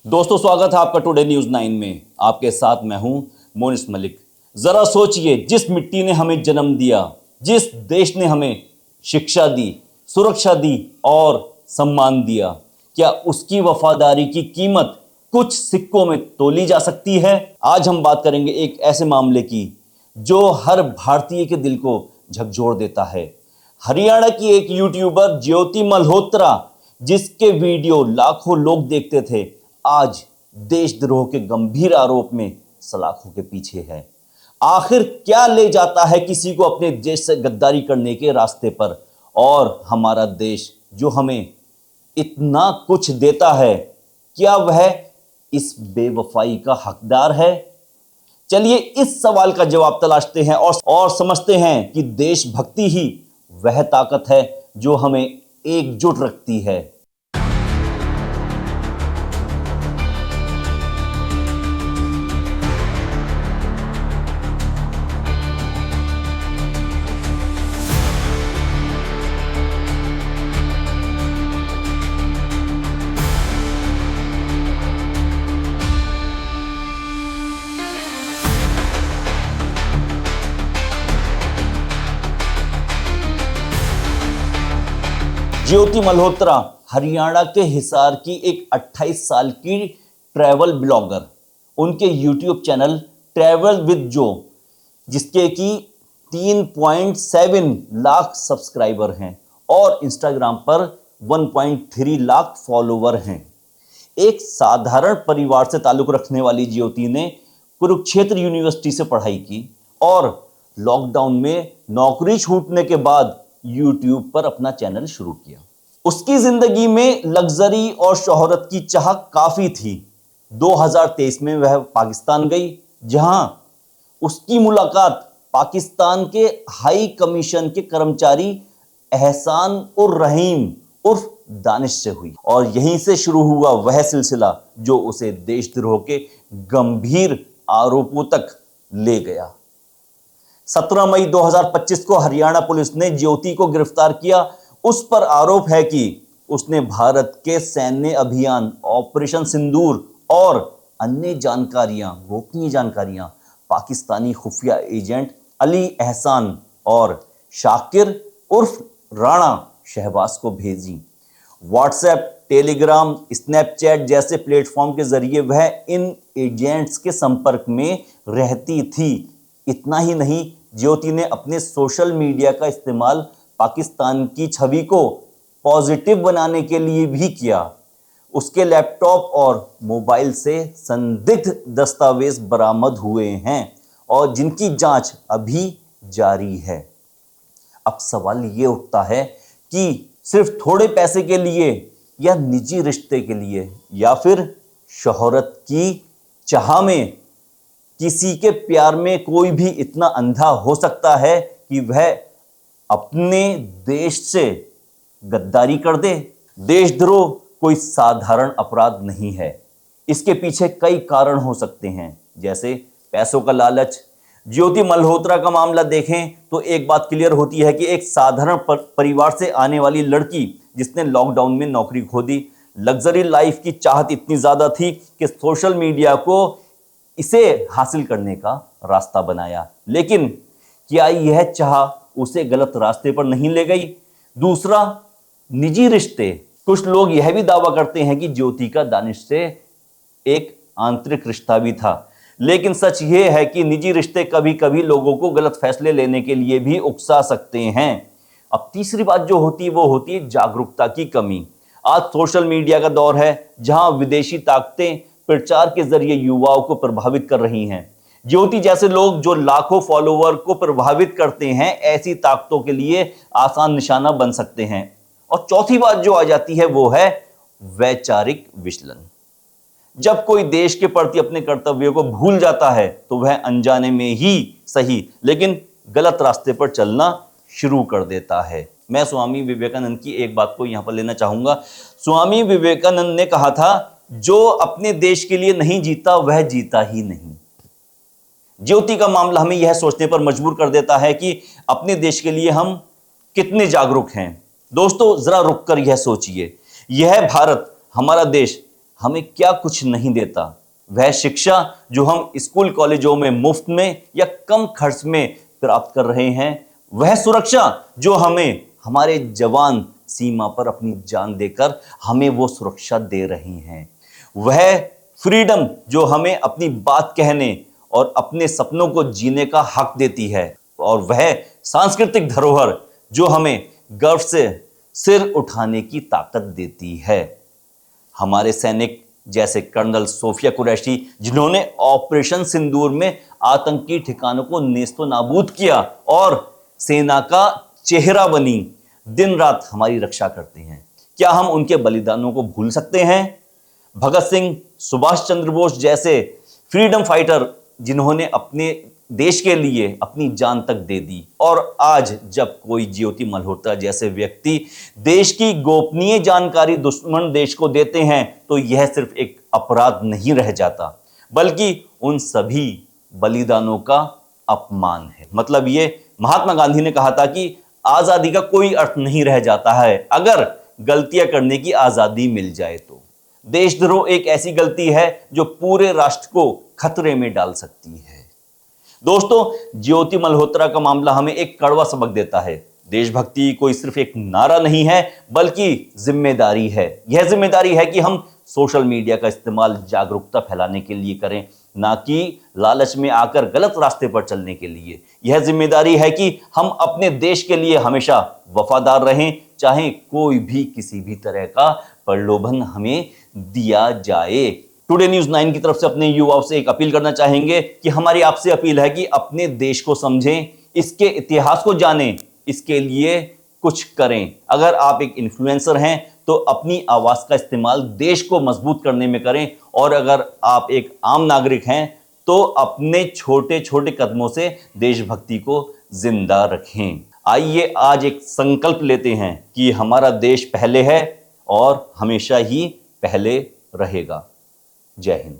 दोस्तों, स्वागत है आपका टुडे न्यूज 9 में। आपके साथ मैं हूं मोनिस मलिक। जरा सोचिए, जिस मिट्टी ने हमें जन्म दिया, जिस देश ने हमें शिक्षा दी, सुरक्षा दी और सम्मान दिया, क्या उसकी वफादारी की कीमत कुछ सिक्कों में तोली जा सकती है? आज हम बात करेंगे एक ऐसे मामले की जो हर भारतीय के दिल को झकझोर देता है। हरियाणा की एक यूट्यूबर ज्योति मल्होत्रा, जिसके वीडियो लाखों लोग देखते थे, आज देशद्रोह के गंभीर आरोप में सलाखों के पीछे है। आखिर क्या ले जाता है किसी को अपने देश से गद्दारी करने के रास्ते पर? और हमारा देश जो हमें इतना कुछ देता है, क्या वह इस बेवफाई का हकदार है? चलिए इस सवाल का जवाब तलाशते हैं और समझते हैं कि देशभक्ति ही वह ताकत है जो हमें एकजुट रखती है। ज्योति मल्होत्रा हरियाणा के हिसार की एक 28 साल की ट्रैवल ब्लॉगर। उनके यूट्यूब चैनल ट्रैवल विद जो, जिसके की 3.7 लाख सब्सक्राइबर हैं और इंस्टाग्राम पर 1.3 लाख फॉलोवर हैं। एक साधारण परिवार से ताल्लुक रखने वाली ज्योति ने कुरुक्षेत्र यूनिवर्सिटी से पढ़ाई की और लॉकडाउन में नौकरी छूटने के बाद यूट्यूब पर अपना चैनल शुरू किया। उसकी जिंदगी में लग्जरी और शोहरत की चाह काफी थी। 2023 में वह पाकिस्तान गई, जहां उसकी मुलाकात पाकिस्तान के हाई कमीशन के कर्मचारी एहसान उर रहीम उर्फ दानिश से हुई और यहीं से शुरू हुआ वह सिलसिला जो उसे देशद्रोह के गंभीर आरोपों तक ले गया। 17 मई 2025 को हरियाणा पुलिस ने ज्योति को गिरफ्तार किया। उस पर आरोप है कि उसने भारत के सैन्य अभियान ऑपरेशन सिंदूर और अन्य गोपनीय जानकारियां पाकिस्तानी खुफिया एजेंट अली एहसान और शाकिर उर्फ राणा शहबाज को भेजी। व्हाट्सएप, टेलीग्राम, स्नैपचैट जैसे प्लेटफॉर्म के जरिए वह इन एजेंट्स के संपर्क में रहती थी। इतना ही नहीं, ज्योति ने अपने सोशल मीडिया का इस्तेमाल पाकिस्तान की छवि को पॉजिटिव बनाने के लिए भी किया। उसके लैपटॉप और मोबाइल से संदिग्ध दस्तावेज बरामद हुए हैं और जिनकी जांच अभी जारी है। अब सवाल ये उठता है कि सिर्फ थोड़े पैसे के लिए या निजी रिश्ते के लिए या फिर शोहरत की चाह में किसी के प्यार में कोई भी इतना अंधा हो सकता है कि वह अपने देश से गद्दारी कर दे? देशद्रोह कोई साधारण अपराध नहीं है। इसके पीछे कई कारण हो सकते हैं, जैसे पैसों का लालच। ज्योति मल्होत्रा का मामला देखें तो एक बात क्लियर होती है कि एक साधारण परिवार से आने वाली लड़की जिसने लॉकडाउन में नौकरी खो दी, लग्जरी लाइफ की चाहत इतनी ज्यादा थी कि सोशल मीडिया को इसे हासिल करने का रास्ता बनाया। लेकिन क्या यह चाह उसे गलत रास्ते पर नहीं ले गई? दूसरा, निजी रिश्ते। कुछ लोग यह भी दावा करते हैं कि ज्योति का दानिश से एक आंतरिक रिश्ता भी था, लेकिन सच यह है कि निजी रिश्ते कभी कभी लोगों को गलत फैसले लेने के लिए भी उकसा सकते हैं। अब तीसरी बात जो होती है वो होती है जागरूकता की कमी। आज सोशल मीडिया का दौर है जहां विदेशी ताकतें प्रचार के जरिए युवाओं को प्रभावित कर रही हैं। ज्योति जैसे लोग जो लाखों फॉलोवर को प्रभावित करते हैं, ऐसी ताकतों के लिए आसान निशाना बन सकते हैं। और चौथी बात जो आ जाती है वो है वैचारिक विचलन। जब कोई देश के प्रति अपने कर्तव्यों को भूल जाता है तो वह अनजाने में ही सही लेकिन गलत रास्ते पर चलना शुरू कर देता है। मैं स्वामी विवेकानंद की एक बात को यहां पर लेना चाहूंगा। स्वामी विवेकानंद ने कहा था, जो अपने देश के लिए नहीं जीता वह जीता ही नहीं। ज्योति का मामला हमें यह सोचने पर मजबूर कर देता है कि अपने देश के लिए हम कितने जागरूक हैं। दोस्तों, जरा रुककर यह सोचिए, यह भारत, हमारा देश हमें क्या कुछ नहीं देता। वह शिक्षा जो हम स्कूल कॉलेजों में मुफ्त में या कम खर्च में प्राप्त कर रहे हैं, वह सुरक्षा जो हमें हमारे जवान सीमा पर अपनी जान देकर हमें वो सुरक्षा दे रही हैं, वह फ्रीडम जो हमें अपनी बात कहने और अपने सपनों को जीने का हक देती है, और वह सांस्कृतिक धरोहर जो हमें गर्व से सिर उठाने की ताकत देती है। हमारे सैनिक जैसे कर्नल सोफिया कुरैशी, जिन्होंने ऑपरेशन सिंदूर में आतंकी ठिकानों को नेस्तो नाबूद किया और सेना का चेहरा बनी, दिन रात हमारी रक्षा करते हैं, क्या हम उनके बलिदानों को भूल सकते हैं? भगत सिंह, सुभाष चंद्र बोस जैसे फ्रीडम फाइटर जिन्होंने अपने देश के लिए अपनी जान तक दे दी, और आज जब कोई ज्योति मल्होत्रा जैसे व्यक्ति देश की गोपनीय जानकारी दुश्मन देश को देते हैं, तो यह सिर्फ एक अपराध नहीं रह जाता, बल्कि उन सभी बलिदानों का अपमान है। मतलब ये महात्मा गांधी ने कहा था कि आजादी का कोई अर्थ नहीं रह जाता है अगर गलतियां करने की आजादी मिल जाए तो। देशद्रोह एक ऐसी गलती है जो पूरे राष्ट्र को खतरे में डाल सकती है। दोस्तों, ज्योति मल्होत्रा का मामला हमें एक कड़वा सबक देता है। देशभक्ति कोई सिर्फ एक नारा नहीं है, बल्कि जिम्मेदारी है। यह जिम्मेदारी है कि हम सोशल मीडिया का इस्तेमाल जागरूकता फैलाने के लिए करें, ना कि लालच में आकर गलत रास्ते पर चलने के लिए। यह जिम्मेदारी है कि हम अपने देश के लिए हमेशा वफादार रहें, चाहे कोई भी किसी भी तरह का प्रलोभन हमें दिया जाए। टुडे न्यूज़ 9 की तरफ से अपने युवाओं से एक अपील करना चाहेंगे कि हमारी आपसे अपील है कि अपने देश को समझें, इसके इतिहास को जानें, इसके लिए कुछ करें। अगर आप एक इन्फ्लुएंसर हैं तो अपनी आवाज का इस्तेमाल देश को मजबूत करने में करें, और अगर आप एक आम नागरिक हैं तो अपने छोटे छोटे कदमों से देशभक्ति को जिंदा रखें। आइए आज एक संकल्प लेते हैं कि हमारा देश पहले है और हमेशा ही पहले रहेगा। जय हिंद।